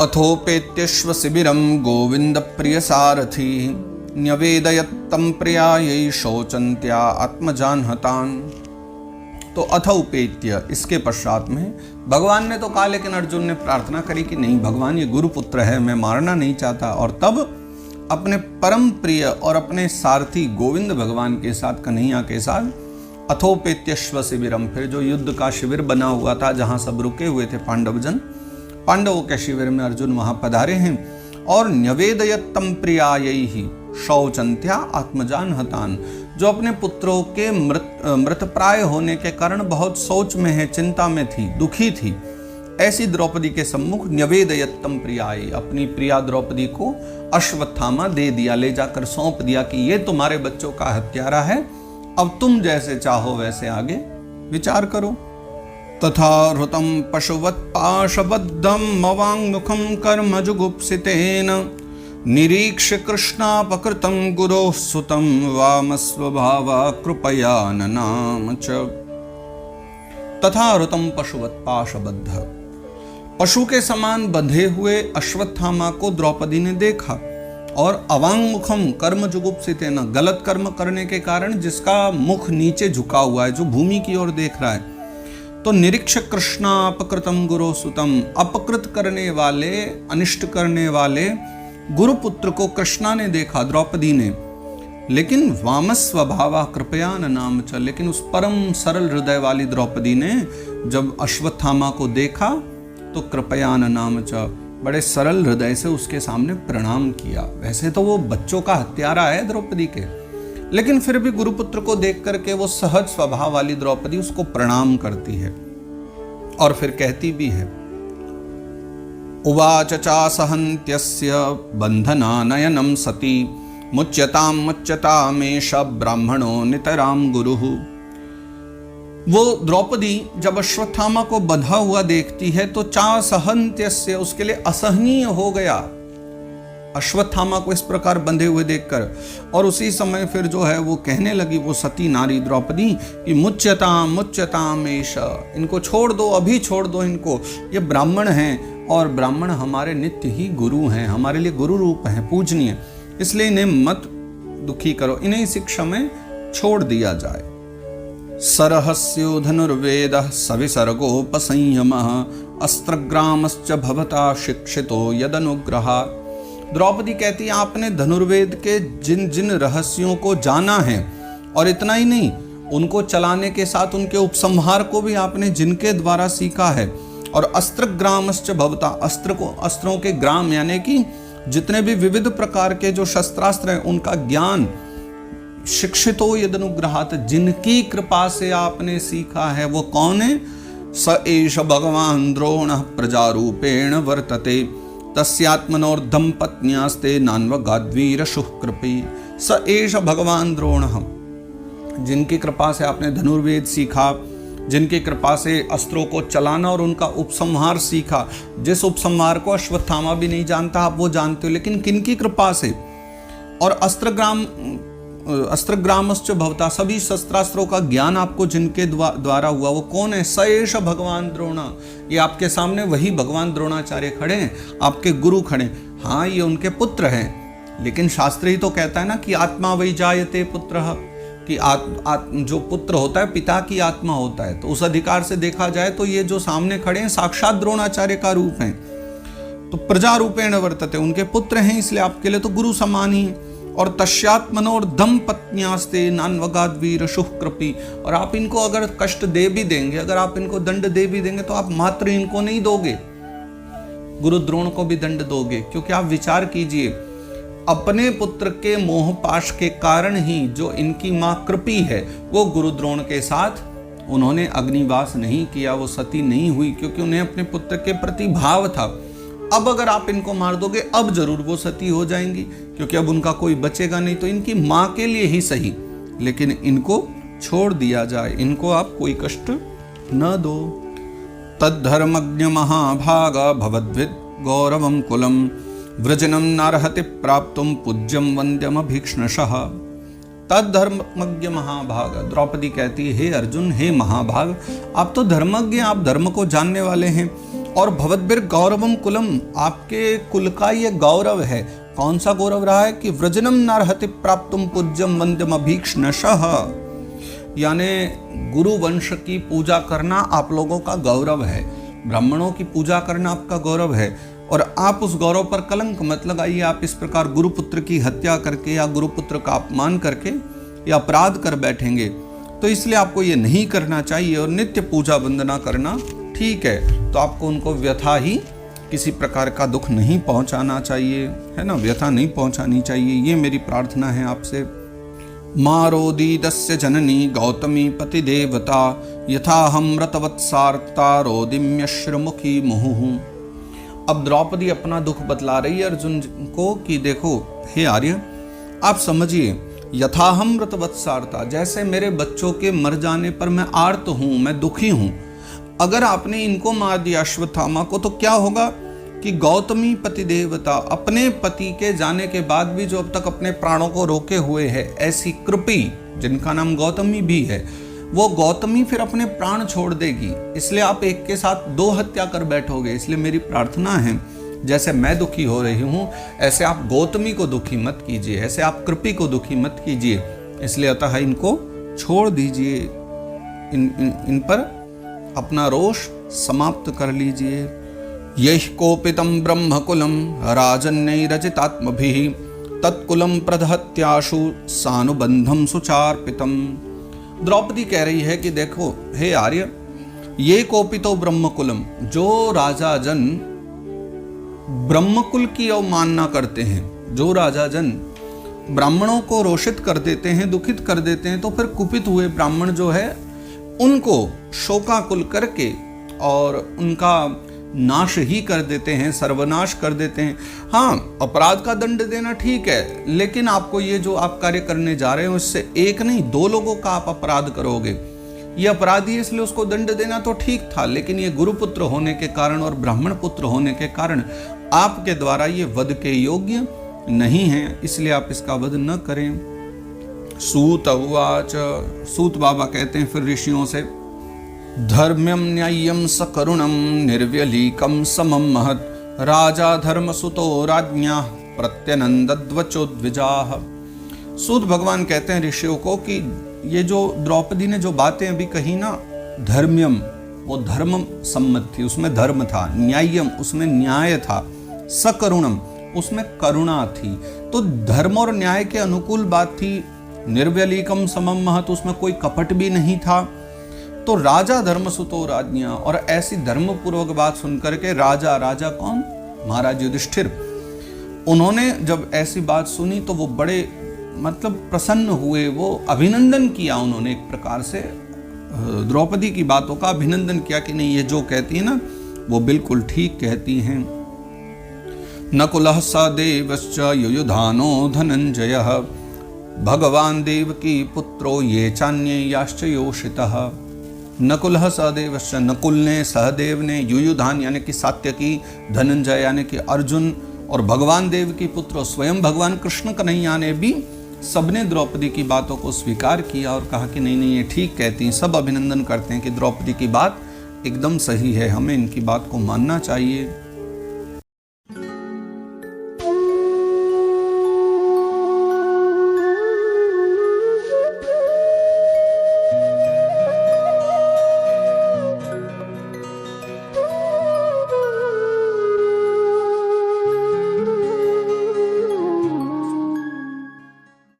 अथोपेत्यश्व शिबिरम गोविंद प्रिय सारथी न्यवेदयत्तम प्रियायै शोचन्त्या आत्मजानहतान। तो अथ उपेत्य, इसके पश्चात में भगवान ने तो कहा, लेकिन अर्जुन ने प्रार्थना करी कि नहीं भगवान, ये गुरुपुत्र है, मैं मारना नहीं चाहता। और तब अपने परम प्रिय और अपने सारथी गोविंद भगवान के साथ, कन्हैया के साथ अथोपेत्यश्व शिविरम, फिर जो युद्ध का शिविर बना हुआ था जहां सब रुके हुए थे पांडवजन, पांडवों के शिविर में अर्जुन वहां पधारे हैं। और न्यवेदयत्तम प्रियायै शौचन्त्या आत्मजान हतान, जो अपने पुत्रों के मृतप्राय होने के कारण बहुत सोच में है, चिंता में थी, दुखी थी, ऐसी द्रौपदी के सम्मुख न्यवेदयत्तम प्रियायै, अपनी प्रिया द्रौपदी को अश्वत्थामा दे दिया, ले जाकर सौंप दिया कि ये तुम्हारे बच्चों का हत्यारा है, अब तुम जैसे चाहो वैसे आगे विचार करो। तथा हृतं पशुवत् पाशबद्धं मवाङ्मुखं कर्म जुगुप्सितेन निरीक्ष्य कृष्णापकृतं गुरोः सुतं वामस्वभावा कृपया ननाम च। तथा हृतं पशुवत् पाशबद्ध, पशु के समान बंधे हुए अश्वत्थामा को द्रौपदी ने देखा। और अवाङ्मुखम कर्म जुगुप्सितेन, गलत कर्म करने के कारण जिसका मुख नीचे झुका हुआ है, जो भूमि की ओर देख रहा है। तो निरीक्ष कृष्णा अपकृतम गुरु सुतम, अपकृत करने वाले, अनिष्ट करने वाले गुरुपुत्र को कृष्णा ने देखा, द्रौपदी ने। लेकिन वामस्वभावा कृपया नाम च, लेकिन उस परम सरल हृदय वाली द्रौपदी ने जब अश्वत्थामा को देखा तो कृपया नाम च, बड़े सरल हृदय से उसके सामने प्रणाम किया। वैसे तो वो बच्चों का हत्यारा है द्रौपदी के, लेकिन फिर भी गुरुपुत्र को देख करके वो सहज स्वभाव वाली द्रौपदी उसको प्रणाम करती है। और फिर कहती भी है, उवाच चासहन्त्यस्य बंधनानयनं सती मुच्यतामेष ब्राह्मणो नितराम गुरुः। वो द्रौपदी जब अश्वत्थामा को बंधा हुआ देखती है तो चासहन्त्यस्य, उसके लिए असहनीय हो गया अश्वत्थामा को इस प्रकार बंधे हुए देखकर। और उसी समय फिर जो है वो कहने लगी, वो सती नारी द्रौपदी, कि मुच्यताम एष, इनको छोड़ दो, अभी छोड़ दो इनको, ये ब्राह्मण हैं और ब्राह्मण हमारे नित्य ही गुरु हैं, हमारे लिए गुरु रूप हैं, पूजनीय, इसलिए इन्हें मत दुखी करो, इन्हें इसी समय छोड़ दिया जाए। सरहस्यो धनुर्वेदः सविसर्गोपसंयमः अस्त्रग्रामश्च भवता शिक्षितो यदनुग्रहात्। द्रौपदी कहती है, आपने धनुर्वेद के जिन जिन रहस्यों को जाना है, और इतना ही नहीं, उनको चलाने के साथ उनके उपसंहार को भी आपने जिनके द्वारा सीखा है। और अस्त्रग्रामश्च भवता, अस्त्रों के ग्राम यानी कि जितने भी विविध प्रकार के जो शस्त्रास्त्र हैं उनका ज्ञान, शिक्षितो यदनुग्रहात्, जिनकी कृपा से आपने सीखा है, वो कौन है? स एष भगवान द्रोणः प्रजारूपेण वर्तते तस्यात्मनोर्धम पत्न्यास्ते नान्वगाद्वीर शुक्रपी। स एष भगवान द्रोणः, जिनकी कृपा से आपने धनुर्वेद सीखा, जिनकी कृपा से अस्त्रों को चलाना और उनका उपसंहार सीखा, जिस उपसंहार को अश्वत्थामा भी नहीं जानता, आप वो जानते हो, लेकिन किनकी कृपा से? और अस्त्रग्रामश्च भवता, सभी शस्त्रास्त्रों का ज्ञान आपको जिनके द्वारा हुआ, वो कौन है? स एष भगवान द्रोण, ये आपके सामने वही भगवान द्रोणाचार्य खड़े हैं, आपके गुरु खड़े। हाँ, ये उनके पुत्र हैं, लेकिन शास्त्र ही तो कहता है ना कि आत्मा वही जायते पुत्रः, कि जो पुत्र होता है पिता की आत्मा होता है। तो उस अधिकार से देखा जाए तो ये जो सामने खड़े हैं साक्षात द्रोणाचार्य का रूप हैं। तो प्रजा रूपेण वर्तते, उनके पुत्र हैं, इसलिए आपके लिए तो गुरु समान ही। और तस्यात्मनोर्धम पत्न्यास्ते नान्वगाद्वीर शुक्रपी, और आप इनको अगर कष्ट दे भी देंगे, अगर आप इनको दंड दे भी देंगे, तो आप मात्र इनको नहीं दोगे, गुरु द्रोण को भी दंड दोगे। क्योंकि आप विचार कीजिए, अपने पुत्र के मोह पाश के कारण ही जो इनकी मां कृपी है, वो गुरु द्रोण के साथ उन्होंने अग्निवास नहीं किया, वो सती नहीं हुई, क्योंकि उन्हें अपने पुत्र के प्रति भाव था। अब अगर आप इनको मार दोगे, अब जरूर वो सती हो जाएंगी, क्योंकि अब उनका कोई बचेगा नहीं, तो इनकी मां के लिए ही सही, लेकिन इनको छोड़ दिया जाए, इनको आप कोई कष्ट न दो। तद्धर्मज्ञ महाभाग भवद्विद गौरवम कुलम व्रजनम नारहति प्राप्तुम पूज्यम वंद्यम भीक्ष्णशः। तद्धर्मज्ञ महाभाग, द्रौपदी कहती है, हे अर्जुन, हे महाभाग, आप तो धर्मज्ञ, आप धर्म को जानने वाले हैं, और भवद्भिर गौरवम कुलम, आपके कुल का ये गौरव है। कौन सा गौरव रहा है कि व्रजनम नारहति प्राप्तुम पूज्यम वंद्यम अभीक्ष्णशः, यानी गुरु वंश की पूजा करना आप लोगों का गौरव है, ब्राह्मणों की पूजा करना आपका गौरव है, और आप उस गौरव पर कलंक मत लगाइए। आप इस प्रकार गुरुपुत्र की हत्या करके या गुरुपुत्र का अपमान करके या अपराध कर बैठेंगे, तो इसलिए आपको ये नहीं करना चाहिए। और नित्य पूजा वंदना करना ठीक है, तो आपको उनको व्यथा ही, किसी प्रकार का दुख नहीं पहुंचाना चाहिए, है ना, व्यथा नहीं पहुंचानी चाहिए। ये मेरी प्रार्थना है आपसे। मारोदीदस्य जननी गौतमी पति देवता यथा हम रतवत्सार्ता रोदिम्यश्रमुखी मुहुः। अब द्रौपदी अपना दुख बतला रही है अर्जुन को कि देखो हे आर्य, आप समझिए, यथाहम रतवत्सार्ता, जैसे मेरे बच्चों के मर जाने पर मैं आर्त हूं, मैं दुखी हूं, अगर आपने इनको मार दिया अश्वत्थामा को, तो क्या होगा कि गौतमी पति देवता, अपने पति के जाने के बाद भी जो अब तक अपने प्राणों को रोके हुए है, ऐसी कृपी जिनका नाम गौतमी भी है, वो गौतमी फिर अपने प्राण छोड़ देगी। इसलिए आप एक के साथ दो हत्या कर बैठोगे। इसलिए मेरी प्रार्थना है, जैसे मैं दुखी हो रही हूं, ऐसे आप गौतमी को दुखी मत कीजिए, ऐसे आप कृपी को दुखी मत कीजिए। इसलिए अतः इनको छोड़ दीजिए, इन पर अपना रोष समाप्त कर लीजिए। यह कोपितम ब्रह्मकुलम राजन्यैरजितात्मभिः तत्कुलम प्रदहत्याशु सानुबंधम सुचार्पितम। द्रौपदी कह रही है कि देखो हे आर्य, ये कोपितो ब्रह्मकुलम, जो राजा जन ब्रह्मकुल की अवमानना करते हैं, जो राजा जन ब्राह्मणों को रोषित कर देते हैं, दुखित कर देते हैं, तो फिर कुपित हुए ब्राह्मण जो है उनको शोकाकुल करके और उनका नाश ही कर देते हैं, सर्वनाश कर देते हैं। हाँ, अपराध का दंड देना ठीक है, लेकिन आपको ये जो आप कार्य करने जा रहे हो, इससे एक नहीं दो लोगों का आप अपराध करोगे। ये अपराधी है इसलिए उसको दंड देना तो ठीक था, लेकिन ये गुरुपुत्र होने के कारण और ब्राह्मण पुत्र होने के कारण आपके द्वारा ये वध के योग्य नहीं है, इसलिए आप इसका वध न करें। सूत उवाच, सूत बाबा कहते हैं फिर ऋषियों से, धर्म्यम न्याय्यम सकरुणम निर्व्यलीकम समम महत् राजा धर्मसुतो राज्ञा प्रत्यनंदद्वचोद्विजाः। सूत भगवान कहते हैं ऋषियों को कि ये जो द्रौपदी ने जो बातें अभी कही ना, धर्म्यम वो धर्म सम्मत थी, उसमें धर्म था, न्याय्यम उसमें न्याय था, सकरुणम उसमें करुणा थी, तो धर्म और न्याय के अनुकूल बात थी। निर्व्यलीकम समम महत्, उसमें कोई कपट भी नहीं था। तो राजा धर्मसुतो राज्ञा, और ऐसी धर्मपूर्वक बात सुनकर के राजा, राजा कौन, महाराज युधिष्ठिर, उन्होंने जब ऐसी बात सुनी तो वो बड़े मतलब प्रसन्न हुए, वो अभिनंदन किया उन्होंने, एक प्रकार से द्रौपदी की बातों का अभिनंदन किया कि नहीं ये जो कहती है ना वो बिल्कुल ठीक कहती हैं। नकुलः स देवश्च युयुधानो धनंजयः भगवान देवकी पुत्रो ये चान्ये याश्च योषितः। नकुलः सहदेवश्च, नकुल ने, सहदेव ने, युयुधान यानी कि सात्यकी, धनंजय यानी कि अर्जुन, और भगवान देव की पुत्र स्वयं भगवान कृष्ण कन्हैया ने भी सबने द्रौपदी की बातों को स्वीकार किया और कहा कि नहीं नहीं ये ठीक कहती हैं। सब अभिनंदन करते हैं कि द्रौपदी की बात एकदम सही है, हमें इनकी बात को मानना चाहिए।